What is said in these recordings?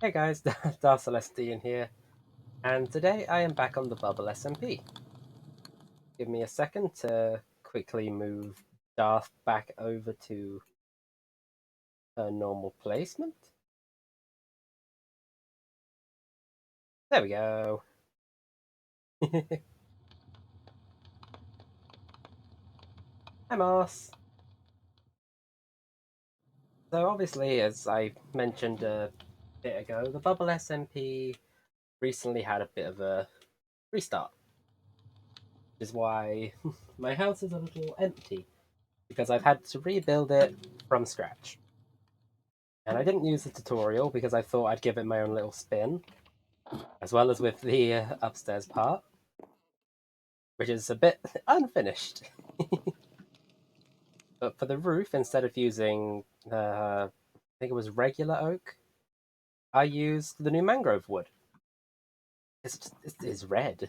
Hey guys, Darth Celestian here, and today I am back on the Bubble SMP. Give me a second to quickly move Darth back over to her normal placement. There we go. Hi Moss. So obviously, as I mentioned a bit ago, the Bubble SMP recently had a bit of a restart, which is why my house is a little empty, because I've had to rebuild it from scratch. And I didn't use the tutorial because I thought I'd give it my own little spin, as well as with the upstairs part, which is a bit unfinished. But for the roof, instead of using, I think it was regular oak, I used the new mangrove wood. It's red.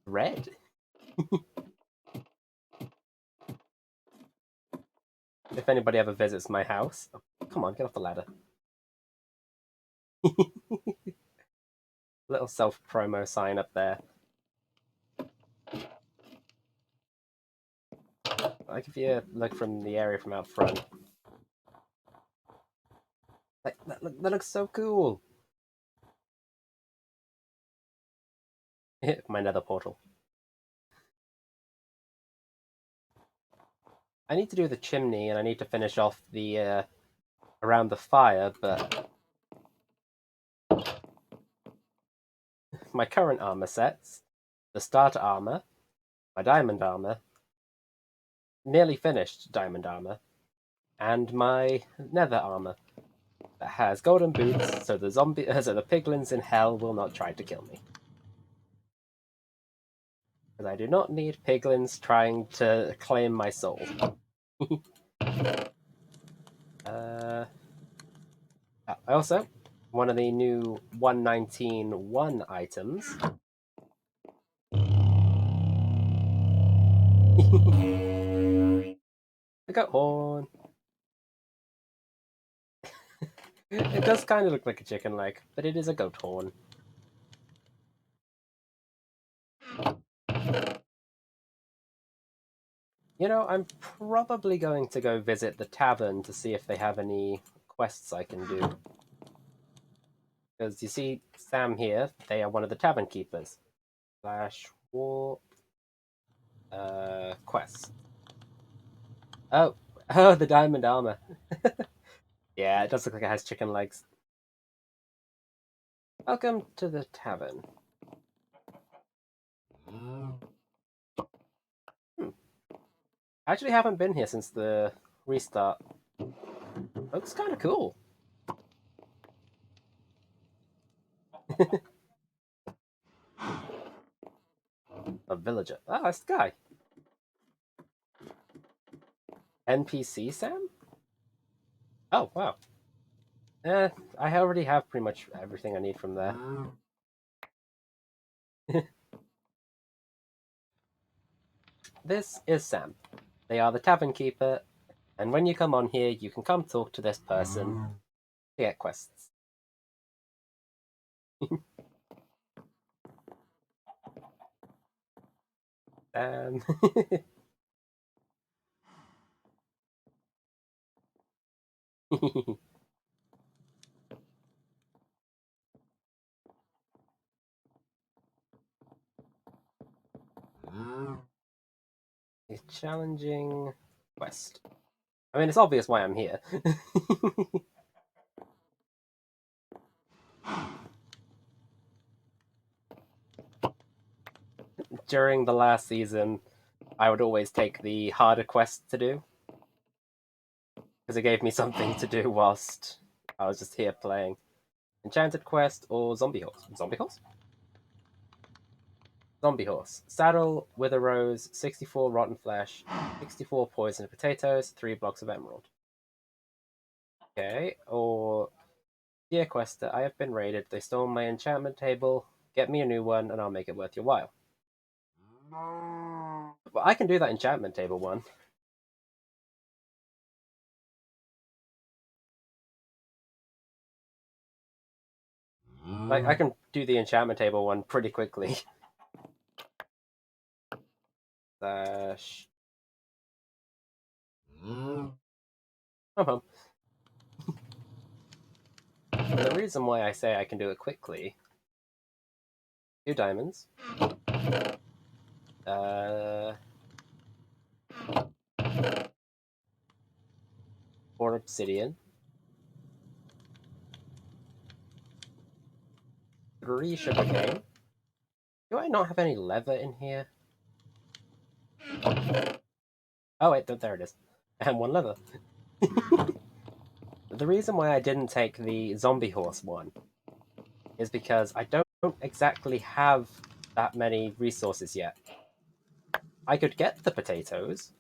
Red. If anybody ever visits my house, oh, come on, get off the ladder. Little self promo sign up there. Like if you look from the area from out front, like that looks so cool. My nether portal. I need to do the chimney and I need to finish off the around the fire, but my current armor sets, the starter armor, my diamond armor, nearly finished diamond armor, and my nether armor that has golden boots, so the piglins in hell will not try to kill me. Because I do not need piglins trying to claim my soul. Also, one of the new 119.1 items. The goat horn. It does kind of look like a chicken leg, but it is a goat horn. You know, I'm probably going to go visit the tavern to see if they have any quests I can do. Because you see, Sam here, they are one of the tavern keepers. Flash War quest. Oh, oh, the diamond armor. Yeah, it does look like it has chicken legs. Welcome to the tavern. Hmm. I actually haven't been here since the restart. Looks kind of cool. A villager. Ah, that's the guy. NPC Sam? Oh, wow. I already have pretty much everything I need from there. This is Sam. They are the tavern keeper, and when you come on here, you can come talk to this person to get quests. Um, a challenging quest. I mean, it's obvious why I'm here. During the last season, I would always take the harder quests to do because it gave me something to do whilst I was just here playing. Enchanted quest or zombie horse? Zombie horse? Zombie horse. Saddle, wither rose, 64 rotten flesh, 64 poisoned potatoes, 3 blocks of emerald. Okay, or dear quester, I have been raided. They stole my enchantment table. Get me a new one, and I'll make it worth your while. Well, I can do that enchantment table one. I can do the enchantment table one pretty quickly. Slash. Home home. And the reason why I say I can do it quickly. 2 diamonds. 4 obsidian. 3 sugarcane. Do I not have any leather in here? Oh wait, there it is. And 1 leather. The reason why I didn't take the zombie horse one is because I don't exactly have that many resources yet. I could get the potatoes.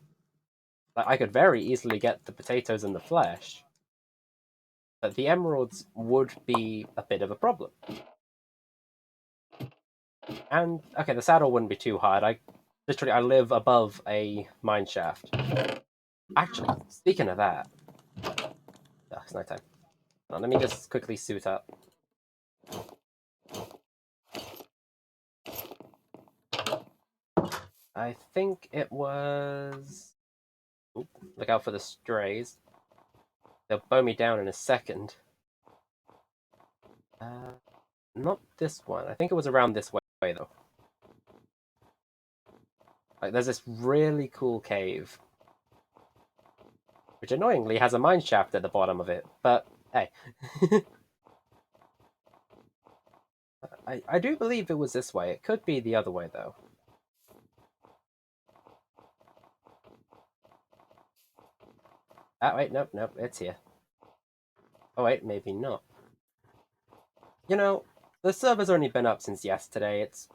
Like, I could very easily get the potatoes and the flesh. But the emeralds would be a bit of a problem. And, okay, the saddle wouldn't be too hard. I live above a mine shaft. Actually, speaking of that... Oh, it's night time. Let me just quickly suit up. I think it was... Oop, look out for the strays. They'll bow me down in a second. Not this one. I think it was around this way, though. Like, there's this really cool cave. Which annoyingly has a mine shaft at the bottom of it, but hey. I do believe it was this way. It could be the other way, though. Ah, wait, nope, it's here. Oh, wait, maybe not. You know, the server's only been up since yesterday. It's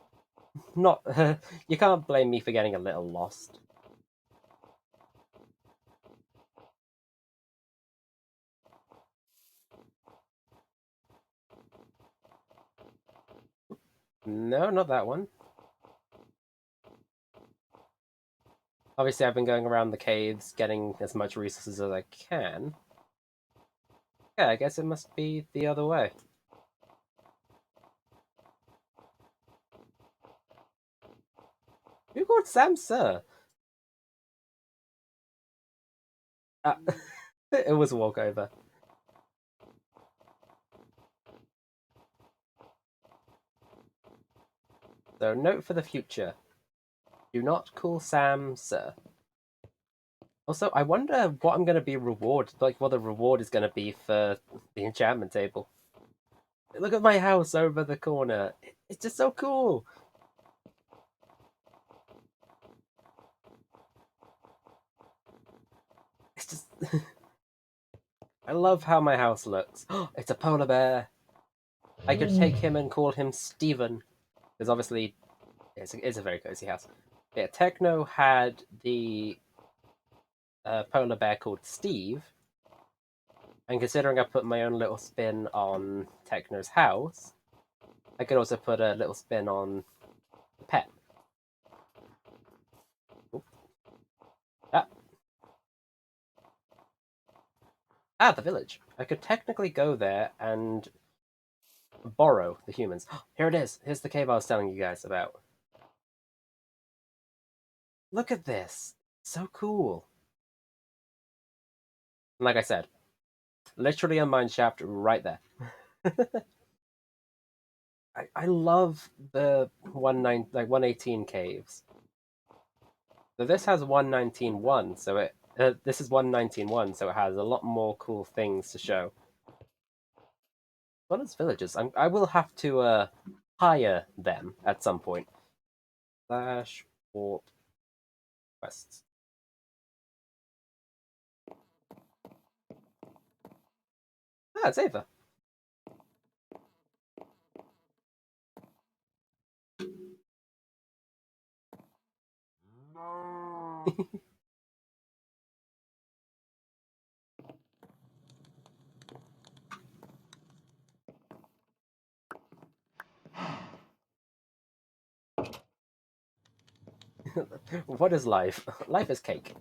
not... you can't blame me for getting a little lost. No, not that one. Obviously, I've been going around the caves, getting as much resources as I can. Yeah, I guess it must be the other way. Who called Sam Sir? It was a walkover. So, note for the future. Do not call Sam Sir. Also, I wonder what I'm going to be rewarded, like what the reward is going to be for the enchantment table. Look at my house over the corner. It's just so cool. It's just... I love how my house looks. It's a polar bear. I could take him and call him Steven. Because obviously, it's a very cozy house. Yeah, Techno had the polar bear called Steve. And considering I put my own little spin on Techno's house, I could also put a little spin on the pet. Oop. The village. I could technically go there and borrow the humans. Here it is. Here's the cave I was telling you guys about. Look at this. So cool. Like I said, literally a mine shaft right there. I love the 118 caves. So this has 119.1, so this is 119.1, so it has a lot more cool things to show. What is villagers? I will have to hire them at some point. Slash warp quests. It's Ava. No. What is life? Life is cake.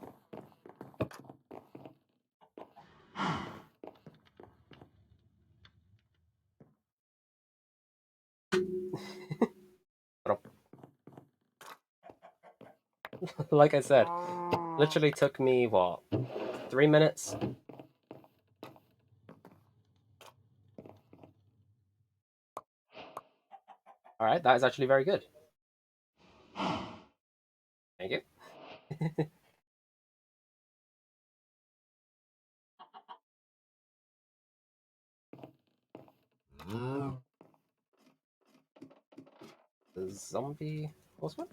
Like I said, literally took me, what, 3 minutes? Alright, that is actually very good. Thank you. The zombie horseman?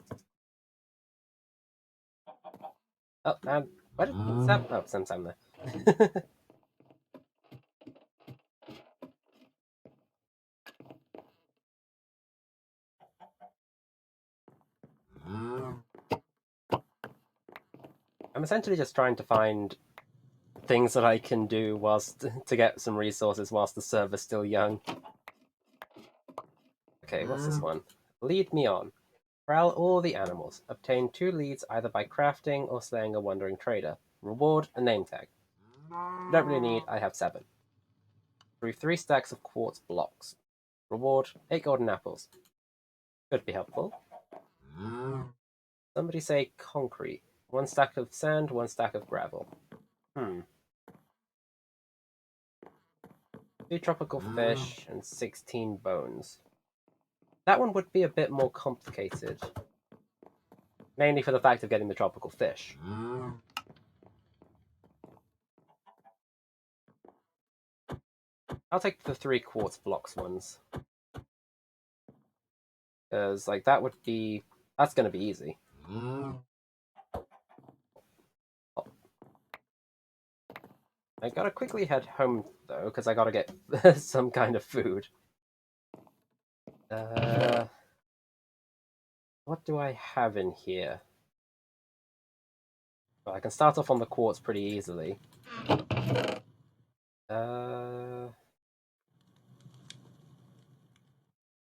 Oh, and where did Sam? Oh, Sam's there. I'm essentially just trying to find things that I can do whilst to get some resources whilst the server's still young. Okay, what's this one? Lead me on. Corral all the animals. Obtain 2 leads either by crafting or slaying a wandering trader. Reward a name tag. Don't really need, I have 7. Through 3 stacks of quartz blocks. Reward 8 golden apples. Could be helpful. Somebody say concrete. 1 stack of sand, 1 stack of gravel. 2 tropical fish and 16 bones. That one would be a bit more complicated. Mainly for the fact of getting the tropical fish. I'll take the 3 quartz blocks ones. Because, like, that would be... That's going to be easy. Oh. I gotta quickly head home, though, because I gotta get some kind of food. What do I have in here? Well, I can start off on the quartz pretty easily. I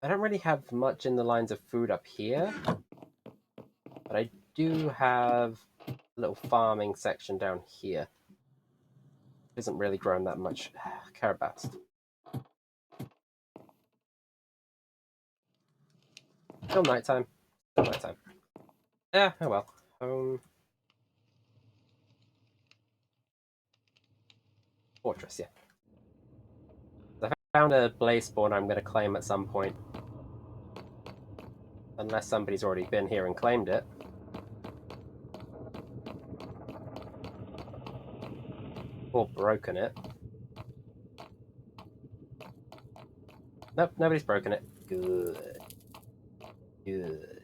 don't really have much in the lines of food up here, but I do have a little farming section down here. It isn't really grown that much carabats. Still nighttime. Still nighttime. Yeah, oh well. Fortress, yeah. I found a blaze spawn I'm going to claim at some point. Unless somebody's already been here and claimed it. Or broken it. Nope, nobody's broken it. Good. Good.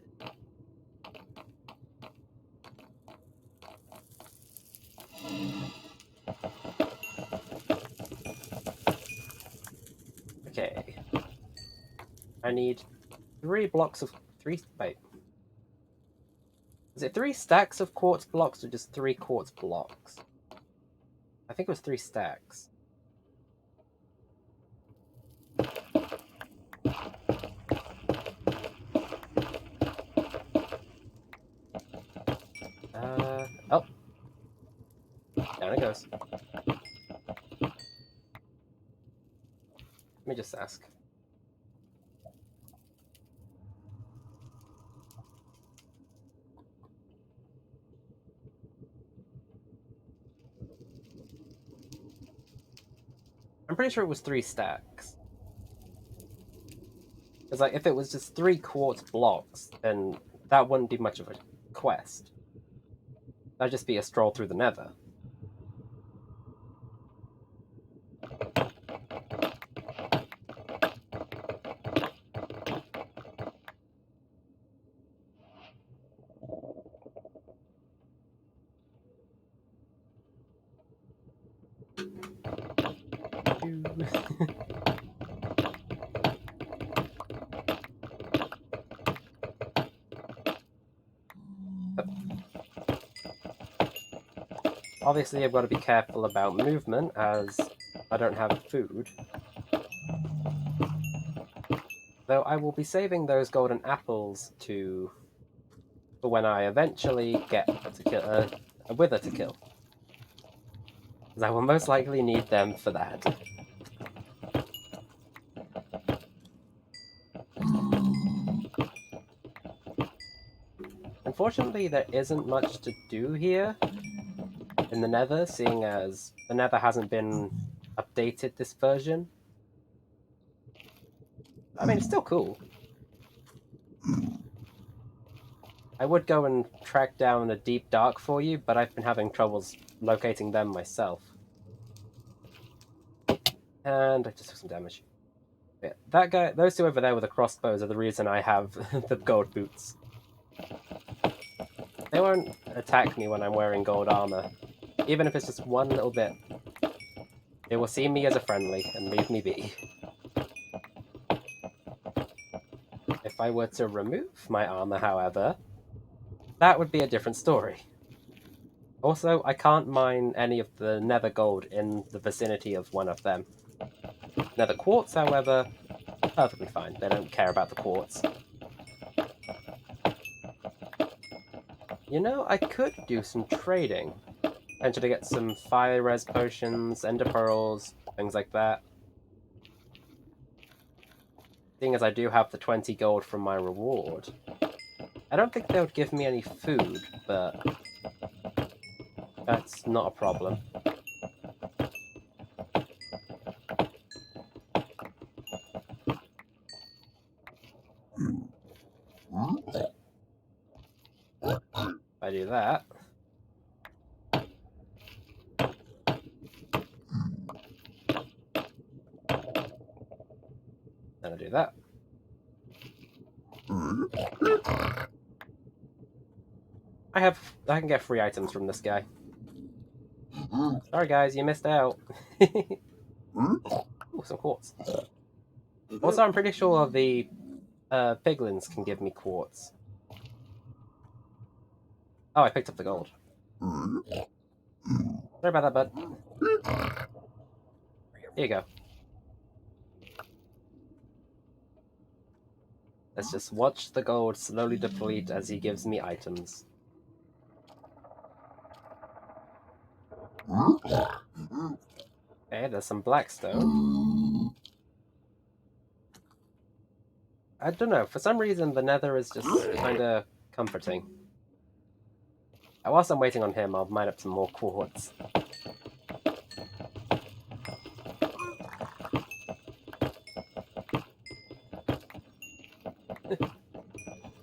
Okay. I need 3 blocks of... 3... Wait. Is it 3 stacks of quartz blocks or just 3 quartz blocks? I think it was 3 stacks. Oh. Down it goes. Let me just ask. I'm pretty sure it was 3 stacks. Because, like, if it was just 3 quartz blocks, then that wouldn't be much of a quest. That'd just be a stroll through the nether. Obviously, I've got to be careful about movement, as I don't have food. Though I will be saving those golden apples for when I eventually get to kill a wither to kill. Because I will most likely need them for that. Unfortunately, there isn't much to do here in the Nether, seeing as the Nether hasn't been updated this version. I mean, it's still cool. I would go and track down a deep dark for you, but I've been having troubles locating them myself. And I just took some damage. Yeah, that guy, those two over there with the crossbows are the reason I have the gold boots. They won't attack me when I'm wearing gold armor, even if it's just one little bit. They will see me as a friendly and leave me be. If I were to remove my armor, however, that would be a different story. Also, I can't mine any of the nether gold in the vicinity of one of them. Nether quartz, however, perfectly fine. They don't care about the quartz. You know, I could do some trading. Potentially get some fire res potions, ender pearls, things like that. Seeing as I do have the 20 gold from my reward. I don't think they would give me any food, but that's not a problem. If I do that, then I do that. I can get free items from this guy. Sorry guys, you missed out. Ooh, some quartz. Also, I'm pretty sure the piglins can give me quartz. Oh, I picked up the gold. Sorry about that, bud. Here you go. Let's just watch the gold slowly deplete as he gives me items. Okay, there's some blackstone. I don't know, for some reason the nether is just kinda comforting. Whilst I'm waiting on him, I'll mine up some more quartz.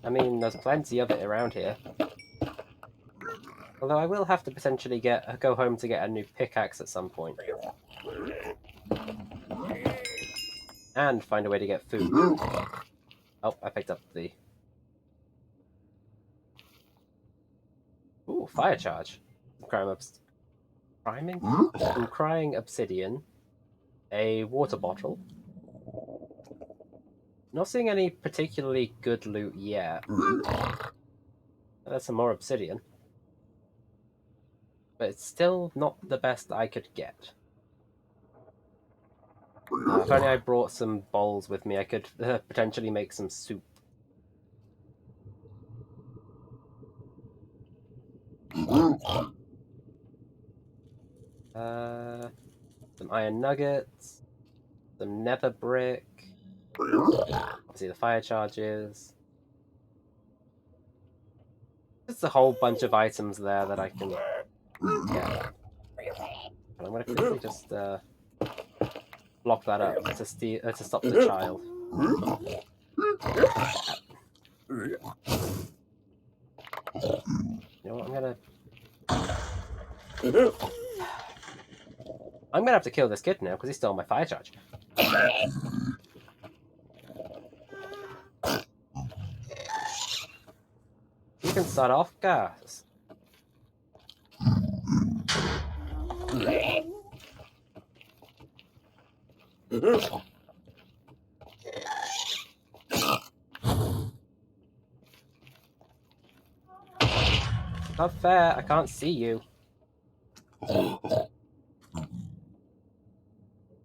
I mean, there's plenty of it around here. Although I will have to potentially go home to get a new pickaxe at some point. And find a way to get food. Oh, I picked up the... Ooh, fire charge. Some crying obsidian. A water bottle. Not seeing any particularly good loot yet. There's some more obsidian. But it's still not the best I could get. If only I brought some bowls with me, I could potentially make some soup. Some iron nuggets, some nether brick, obviously the fire charges. Just a whole bunch of items there that I can get. And I'm going to quickly just block that up to stop the child. You know what, I'm gonna have to kill this kid now because he stole my fire charge. You can start off, guys. Not fair, I can't see you.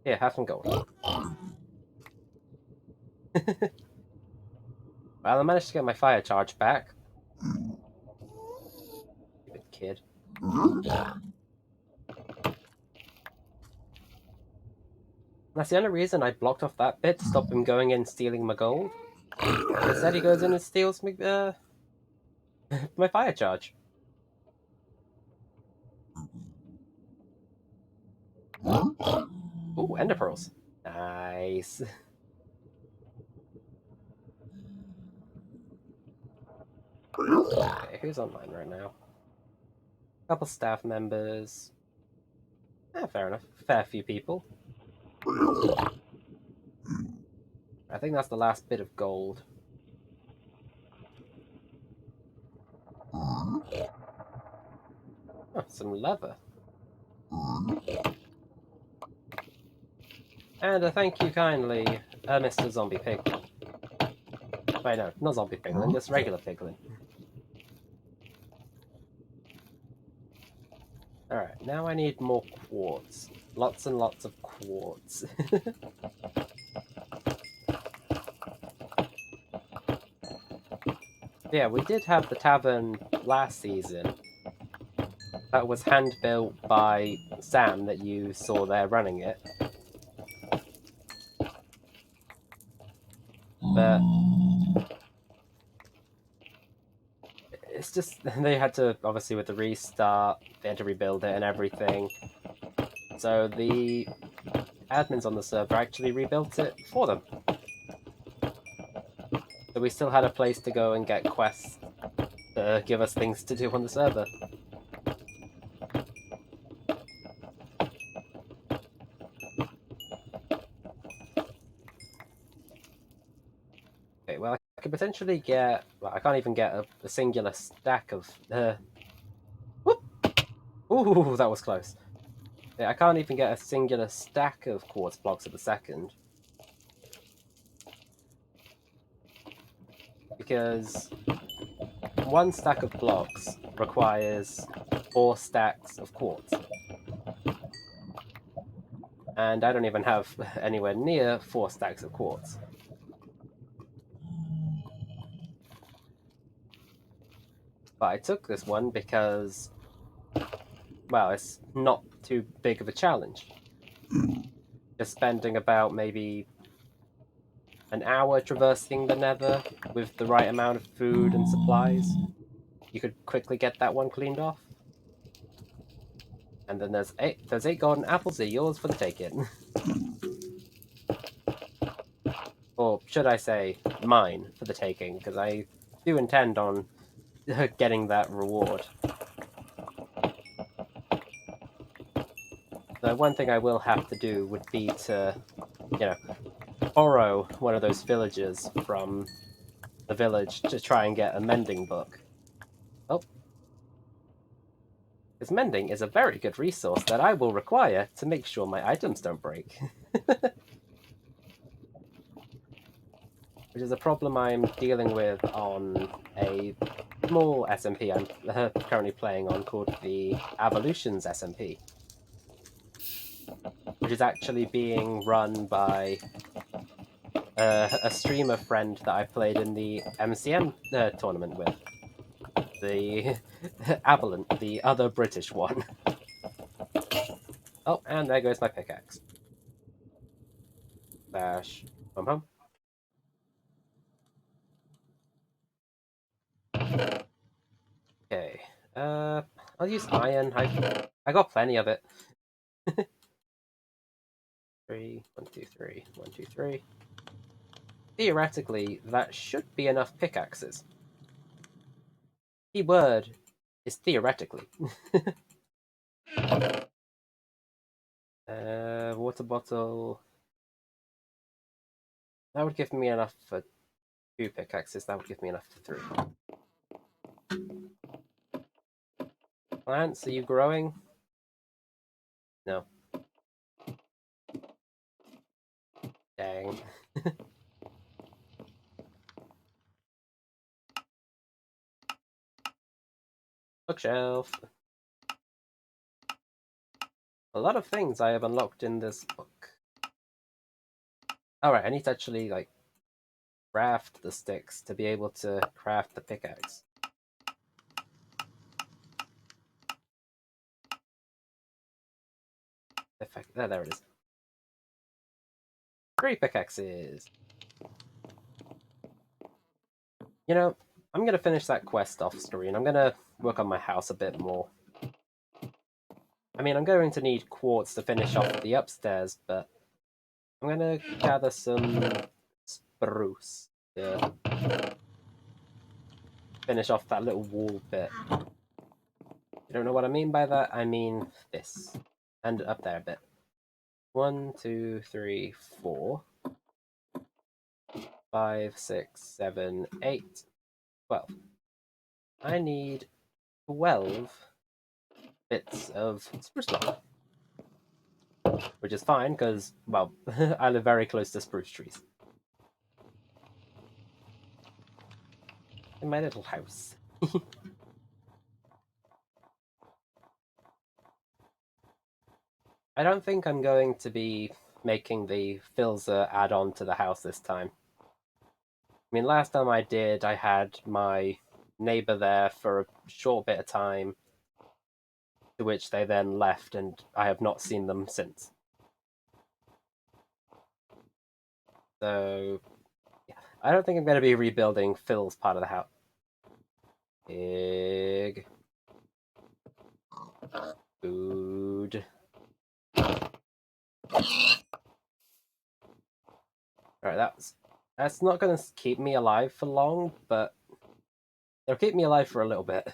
Here, have some gold. Well, I managed to get my fire charge back. Stupid kid. That's the only reason I blocked off that bit to stop him going in and stealing my gold. Instead, he goes in and steals me. My fire charge. Ooh, ender pearls. Nice. Okay, who's online right now? Couple staff members. Fair enough. Fair few people. I think that's the last bit of gold. Oh, some leather. And thank you kindly, Mr. Zombie Piglin. Wait, no, not Zombie Piglin, just regular Piglin. Alright, now I need more quartz. Lots and lots of quartz. Yeah, we did have the tavern last season. That was hand-built by Sam that you saw there running it. But it's just, they had to, obviously with the restart, they had to rebuild it and everything. So the admins on the server actually rebuilt it for them. So we still had a place to go and get quests to give us things to do on the server. Okay, well, I could potentially get... Well, I can't even get a singular stack of... Whoop! Ooh, that was close. Yeah, I can't even get a singular stack of quartz blocks at a second. Because one stack of blocks requires 4 stacks of quartz. And I don't even have anywhere near 4 stacks of quartz. But I took this one because, well, it's not too big of a challenge. Just spending about maybe an hour traversing the Nether with the right amount of food and supplies, you could quickly get that one cleaned off. And then there's 8 golden apples, they're yours for the taking. Or should I say, mine for the taking, because I do intend on getting that reward. The one thing I will have to do would be to, borrow one of those villagers from the village to try and get a mending book. Oh. Because mending is a very good resource that I will require to make sure my items don't break. Which is a problem I'm dealing with on a small SMP I'm currently playing on called the Evolutions SMP. Which is actually being run by a streamer friend that I played in the MCM tournament with. The Avalon, the other British one. Oh, and there goes my pickaxe. Dash. Home. Okay. I'll use iron. I got plenty of it. 3, 1, 2, 3, 1, 2, 3. Theoretically, that should be enough pickaxes. The word is theoretically. Water bottle. That would give me enough for 2 pickaxes. That would give me enough for 3. Plants, are you growing? No. Dang. Bookshelf. A lot of things I have unlocked in this book. Alright, I need to actually, craft the sticks to be able to craft the pickaxe. There it is. 3 pickaxes. I'm gonna finish that quest off screen. I'm gonna work on my house a bit more. I mean, I'm going to need quartz to finish off the upstairs, but I'm gonna gather some spruce to finish off that little wall bit. You don't know what I mean by that? I mean this. And up there a bit. 1, 2, 3, 4, 5, 6, 7, 8, 12. I need 12 bits of spruce log. Which is fine, because, well, I live very close to spruce trees. In my little house. I don't think I'm going to be making the Filzer add-on to the house this time. I mean, last time I did, I had my neighbor there for a short bit of time, to which they then left, and I have not seen them since. So, yeah. I don't think I'm going to be rebuilding Phil's part of the house. Pig. Food. Alright, that's not going to keep me alive for long, but it'll keep me alive for a little bit.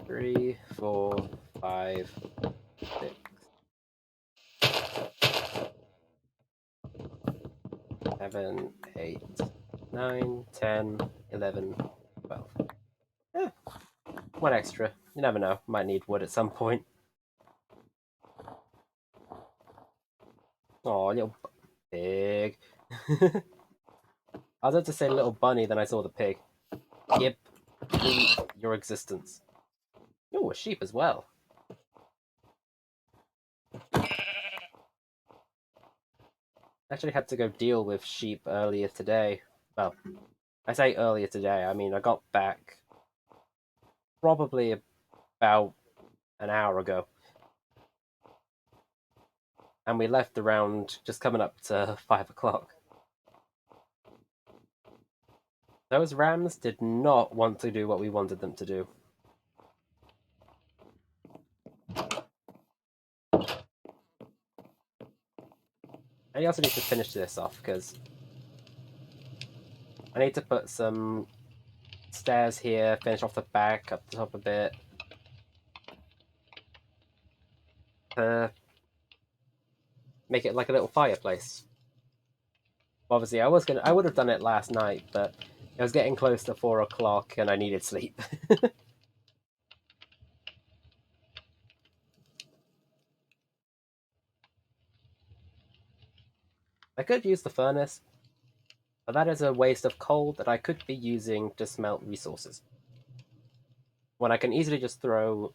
3, 4, 5, 6, 7, 8, 9, 10, 11, 12. Eh, one extra. You never know. Might need wood at some point. Oh, little pig. I was about to say little bunny, then I saw the pig. Yep. Your existence. Oh, a sheep as well. Actually had to go deal with sheep earlier today. Well, I say earlier today, I mean I got back probably about an hour ago. And we left around just coming up to 5 o'clock. Those rams did not want to do what we wanted them to do. I also need to finish this off because I need to put some stairs here, finish off the back, up the top a bit. To make it like a little fireplace. Obviously, I would have done it last night, but it was getting close to 4 o'clock and I needed sleep. I could use the furnace, but that is a waste of coal that I could be using to smelt resources. When I can easily just throw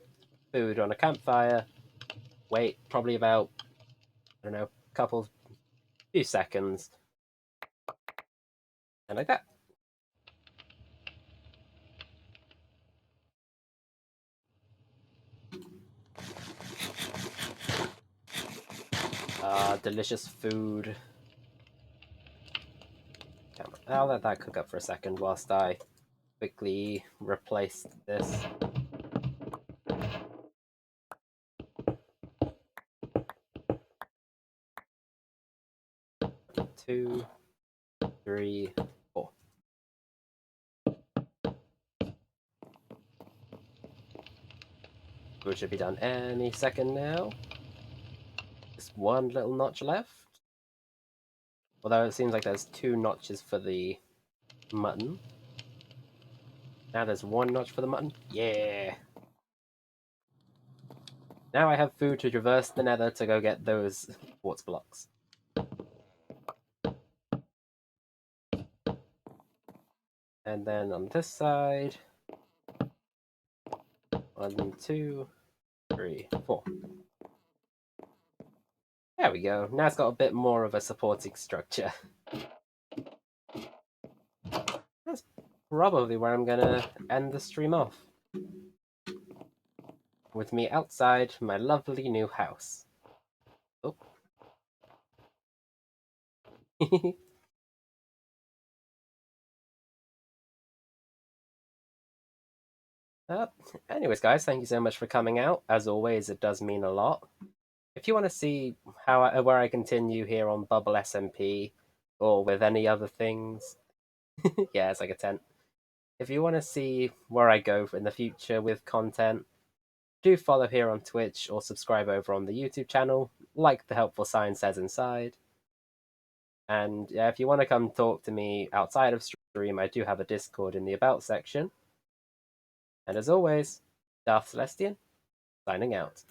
food on a campfire, wait probably about, I don't know, few seconds, and like that. Delicious food. I'll let that cook up for a second whilst I quickly replace this. 2, 3, 4. Food should be done any second now. Just one little notch left. Although it seems like there's 2 notches for the mutton. Now there's 1 notch for the mutton. Yeah! Now I have food to traverse the nether to go get those quartz blocks. And then on this side, 1, 2, 3, 4. There we go. Now it's got a bit more of a supporting structure. That's probably where I'm gonna end the stream off. With me outside my lovely new house. Oh. uh, Anyways, guys, thank you so much for coming out. As always, it does mean a lot. If you want to see where I continue here on Bubble SMP or with any other things, yeah, it's like a tent. If you want to see where I go in the future with content, do follow here on Twitch or subscribe over on the YouTube channel, like the helpful sign says inside. And yeah, if you want to come talk to me outside of stream, I do have a Discord in the About section. And as always, Darth Celestian, signing out.